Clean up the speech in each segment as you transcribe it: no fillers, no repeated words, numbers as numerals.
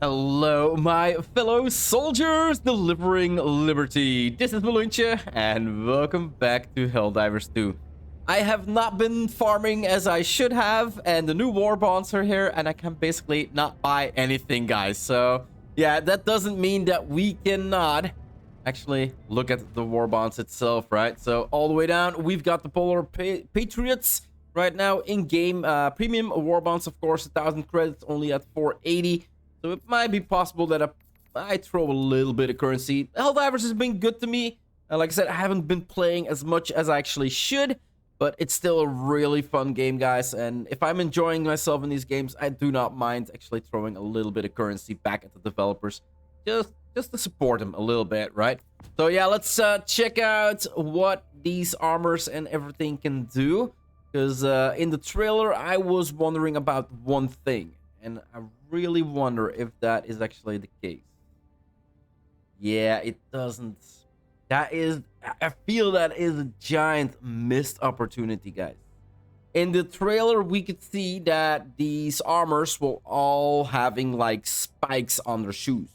Hello, my fellow soldiers delivering liberty. This is Maluncha, and welcome back to Helldivers 2. I have not been farming as I should have, and the new war bonds are here, and I can basically not buy anything, guys. So, yeah, that doesn't mean that we cannot actually look at the war bonds itself, right? So, all the way down, we've got the Polar Patriots right now in-game. Premium war bonds, of course, 1,000 credits, only at 480. So it might be possible that I throw a little bit of currency. Helldivers has been good to me. Like I said, I haven't been playing as much as I actually should, but it's still a really fun game, guys. And if I'm enjoying myself in these games, I do not mind actually throwing a little bit of currency back at the developers, just to support them a little bit, right? So yeah, let's check out what these armors and everything can do. Because in the trailer, I was wondering about one thing, and I really wonder if that is actually the case. Yeah, it doesn't. I feel that is a giant missed opportunity, guys. In the trailer, we could see that these armors will all having like spikes on their shoes.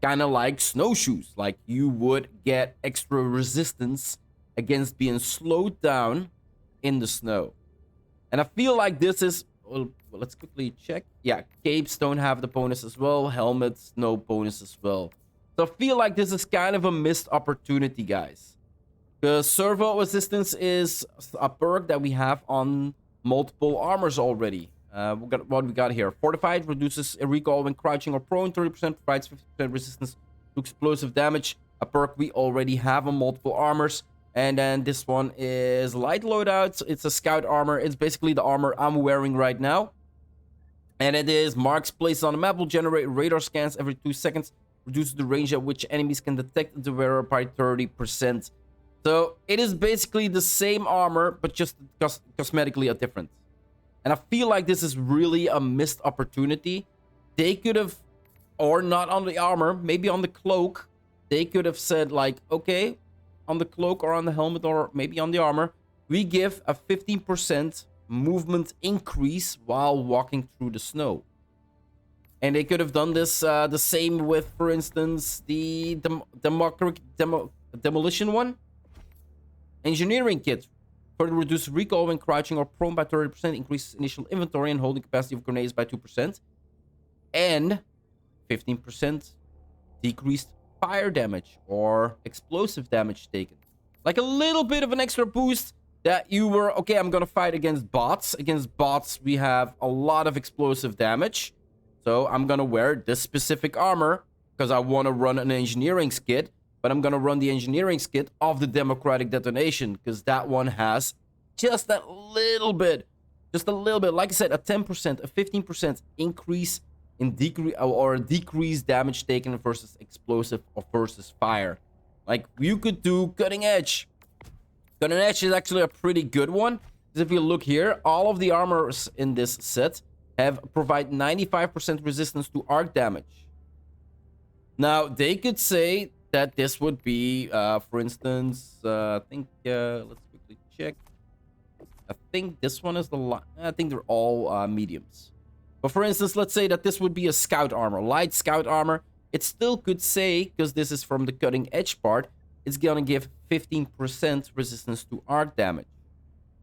Kind of like snowshoes. Like you would get extra resistance against being slowed down in the snow. And I feel like this is... Well, let's quickly check. Yeah, capes don't have the bonus as well. Helmets, no bonus as well. So I feel like this is kind of a missed opportunity, guys. Because servo assistance is a perk that we have on multiple armors already. What we got here. Fortified reduces a recoil when crouching or prone. 30% provides 50% resistance to explosive damage. A perk we already have on multiple armors. And then this one is light loadout. It's a scout armor. It's basically the armor I'm wearing right now. And it is marks placed on the map will generate radar scans every 2 seconds. Reduces the range at which enemies can detect the wearer by 30%. So it is basically the same armor, but just cosmetically different. And I feel like this is really a missed opportunity. They could have, or not on the armor, maybe on the cloak. They could have said like, okay, on the cloak or on the helmet or maybe on the armor, we give a 15% movement increase while walking through the snow. And they could have done this the same with, for instance, the demolition one. Engineering kit. Further reduce recoil when crouching or prone by 30%. Increases initial inventory and holding capacity of grenades by 2%. And 15% decreased fire damage or explosive damage taken. Like a little bit of an extra boost that you were, okay, I'm gonna fight against bots. Against bots, we have a lot of explosive damage. So I'm gonna wear this specific armor because I want to run an engineering skit. But I'm gonna run the engineering skit of the democratic detonation because that one has just a little bit. Just a little bit. Like I said, a 10%, a 15% increase in decreased damage taken versus explosive or versus fire. Like you could do cutting edge. Cutting edge is actually a pretty good one. Because if you look here, all of the armors in this set provide 95% resistance to arc damage. Now they could say that this would be, for instance, I think let's quickly check. I think this one is I think they're all mediums. But for instance, let's say that this would be a scout armor, light scout armor. It still could say, because this is from the cutting edge part, it's gonna give 15% resistance to arc damage.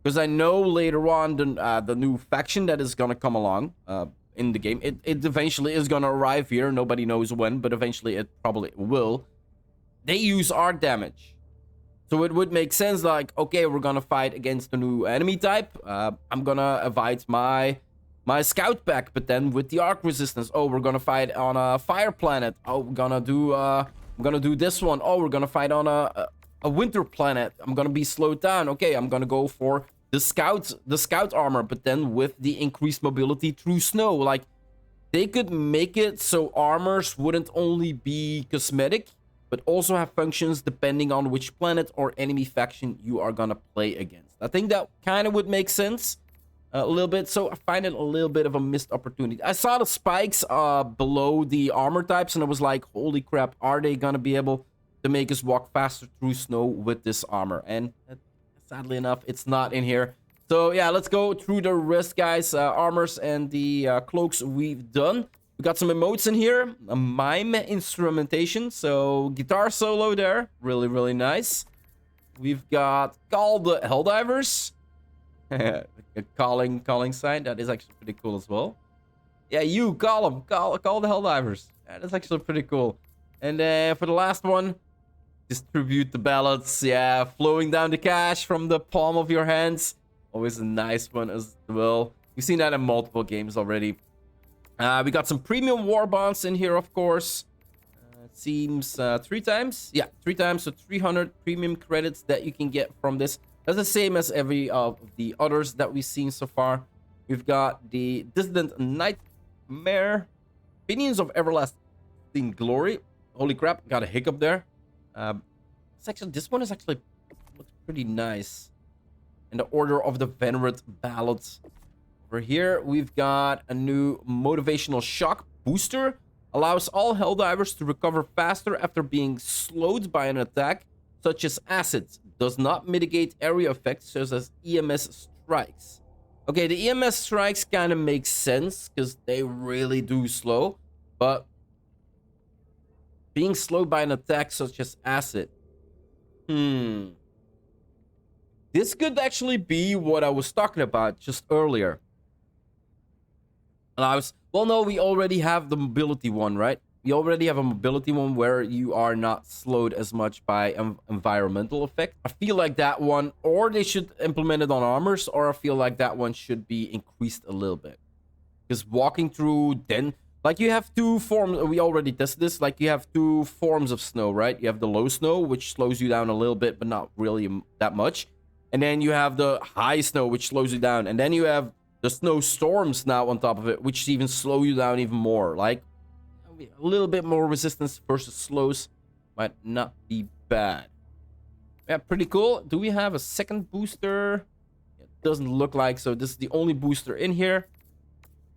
Because I know later on the new faction that is gonna come along in the game, it eventually is gonna arrive here. Nobody knows when, but eventually it probably will. They use arc damage. So it would make sense like, okay, we're gonna fight against a new enemy type. I'm gonna invite my scout pack, but then with the arc resistance. Oh, we're gonna fight on a fire planet. Oh, we're gonna do this one. Oh, we're gonna fight on a winter planet. I'm gonna be slowed down. Okay, I'm gonna go for the scout armor, but then with the increased mobility through snow. Like they could make it so armors wouldn't only be cosmetic, but also have functions depending on which planet or enemy faction you are gonna play against. I think that kind of would make sense. A little bit, so I find it a little bit of a missed opportunity. I saw the spikes below the armor types, and I was like, holy crap, are they gonna be able to make us walk faster through snow with this armor? And sadly enough, it's not in here. So yeah, let's go through the rest, guys. Armors and the cloaks we've done. We got some emotes in here, a mime instrumentation, so guitar solo there, really, really nice. We've got Call the Helldivers, a calling sign, that is actually pretty cool as well. Yeah, you, call them, call the Helldivers. Yeah, that's actually pretty cool. And for the last one, distribute the ballots, yeah, flowing down the cash from the palm of your hands. Always a nice one as well. We've seen that in multiple games already. We got some premium war bonds in here, of course. It seems 3 times. Yeah, 3 times. So 300 premium credits that you can get from this. That's the same as every of the others that we've seen so far. We've got the Dissident Nightmare. Opinions of Everlasting Glory. Holy crap, got a hiccup there. This one is actually looks pretty nice. And the Order of the Venerate Ballots. Over here, we've got a new Motivational Shock booster. Allows all Helldivers to recover faster after being slowed by an attack, such as acids. Does not mitigate area effects, such as EMS strikes. Okay, the EMS strikes kind of make sense, because they really do slow. But being slowed by an attack such as acid. This could actually be what I was talking about just earlier. And well, no, we already have the mobility one, right? We already have a mobility one where you are not slowed as much by environmental effect. I feel like that one, or they should implement it on armors, or I feel like that one should be increased a little bit. Because walking through like you have 2 forms, we already tested this, like you have 2 forms of snow, right? You have the low snow, which slows you down a little bit, but not really that much. And then you have the high snow, which slows you down. And then you have the snowstorms now on top of it, which even slow you down even more. Like, a little bit more resistance versus slows might not be bad. Yeah, pretty cool. Do we have a second booster? It doesn't look like so. This is the only booster in here.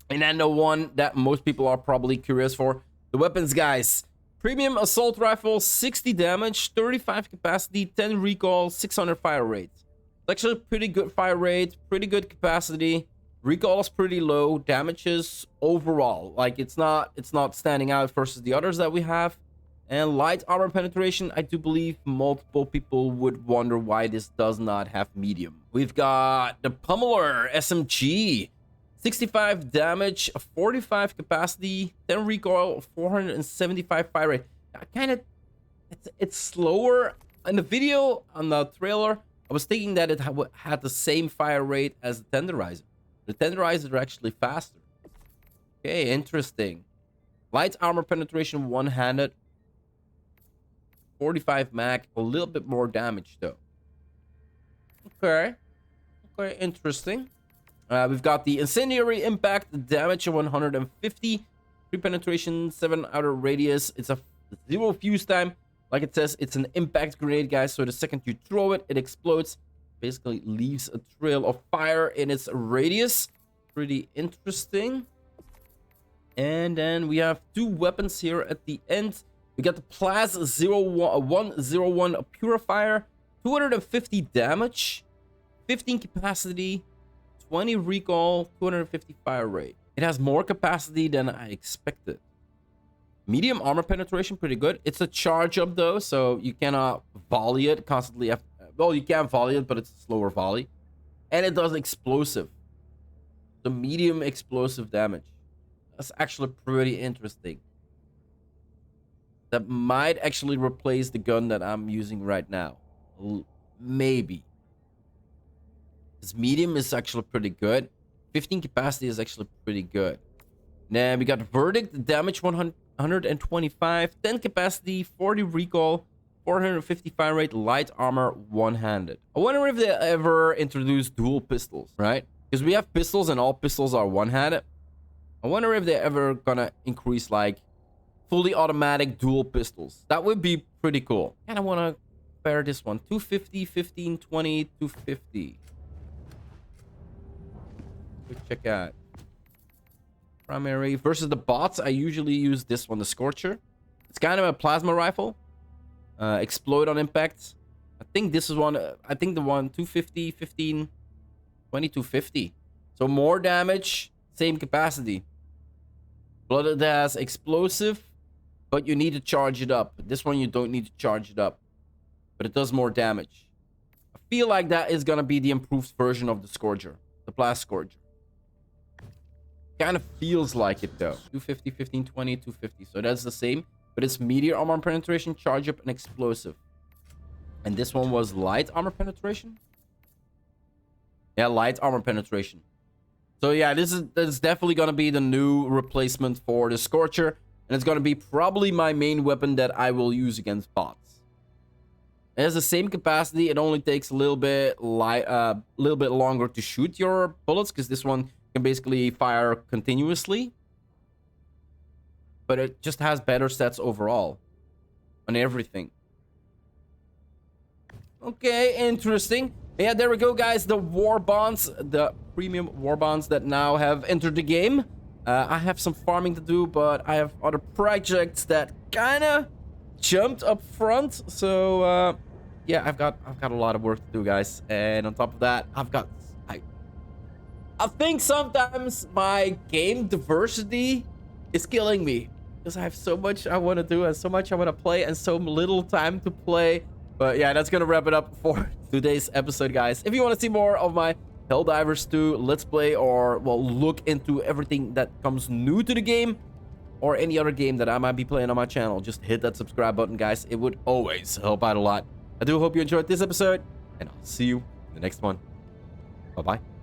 And then the one that most people are probably curious for. The weapons, guys. Premium Assault Rifle, 60 damage, 35 capacity, 10 recoil, 600 fire rate. It's actually a pretty good fire rate, pretty good capacity. Recoil is pretty low. Damages overall, like it's not standing out versus the others that we have. And light armor penetration, I do believe multiple people would wonder why this does not have medium. We've got the Pummeler SMG, 65 damage, 45 capacity, 10 recoil, 475 fire rate. It's slower. In the video on the trailer, I was thinking that it had the same fire rate as the Tenderizer. The Tenderizers are actually faster. Okay, interesting. Light armor penetration one-handed. 45 mag, a little bit more damage though. Okay, interesting. We've got the Incendiary Impact, damage of 150. 3 penetration, 7 outer radius. It's a 0 fuse time. Like it says, it's an impact grenade, guys. So the second you throw it, it explodes. Basically leaves a trail of fire in its radius. Pretty interesting. And then we have 2 weapons here at the end. We got the Plaz 101 Purifier. 250 damage. 15 capacity. 20 recoil. 250 fire rate. It has more capacity than I expected. Medium armor penetration, pretty good. It's a charge up though, so you cannot volley it constantly. Well, you can volley it, but it's a slower volley. And it does explosive. The medium explosive damage. That's actually pretty interesting. That might actually replace the gun that I'm using right now. Maybe. This medium is actually pretty good. 15 capacity is actually pretty good. Then we got Verdict, damage 125, 10 capacity, 40 recoil, 450 fire rate, light armor, one-handed. I wonder if they ever introduce dual pistols, right? Because we have pistols and all pistols are one-handed. I wonder if they're ever gonna increase like fully automatic dual pistols. That would be pretty cool. And I want to pair this one. 250, 15, 20, 250. Let's check out. Primary versus the bots. I usually use this one, the Scorcher. It's kind of a plasma rifle. Explode on impact. I think this is one. I think the one 250, 15, 20, 250. So more damage, same capacity. Blooded has explosive, but you need to charge it up. This one you don't need to charge it up, but it does more damage. I feel like that is gonna be the improved version of the Scourger, the Blast Scourger. Kind of feels like it though. 250, 15, 20, 250. So that's the same, but it's meteor armor penetration, charge up, and explosive. And this one was light armor penetration. Yeah, light armor penetration. So yeah, this is definitely gonna be the new replacement for the Scorcher, and it's gonna be probably my main weapon that I will use against bots. It has the same capacity. It only takes a little bit longer to shoot your bullets, because this one can basically fire continuously. But it just has better stats overall on everything. Okay, interesting. Yeah, there we go, guys. The war bonds, the premium war bonds that now have entered the game. I have some farming to do, but I have other projects that kind of jumped up front. So yeah, I've got a lot of work to do, guys. And on top of that, I think sometimes my game diversity is killing me, because I have so much I want to do and so much I want to play and so little time to play. But yeah, that's gonna wrap it up for today's episode, guys. If you want to see more of my Helldivers 2 Let's Play, or well, look into everything that comes new to the game, or any other game that I might be playing on my channel, just hit that subscribe button, guys. It would always help out a lot. I do hope you enjoyed this episode, and I'll see you in the next one. Bye-bye.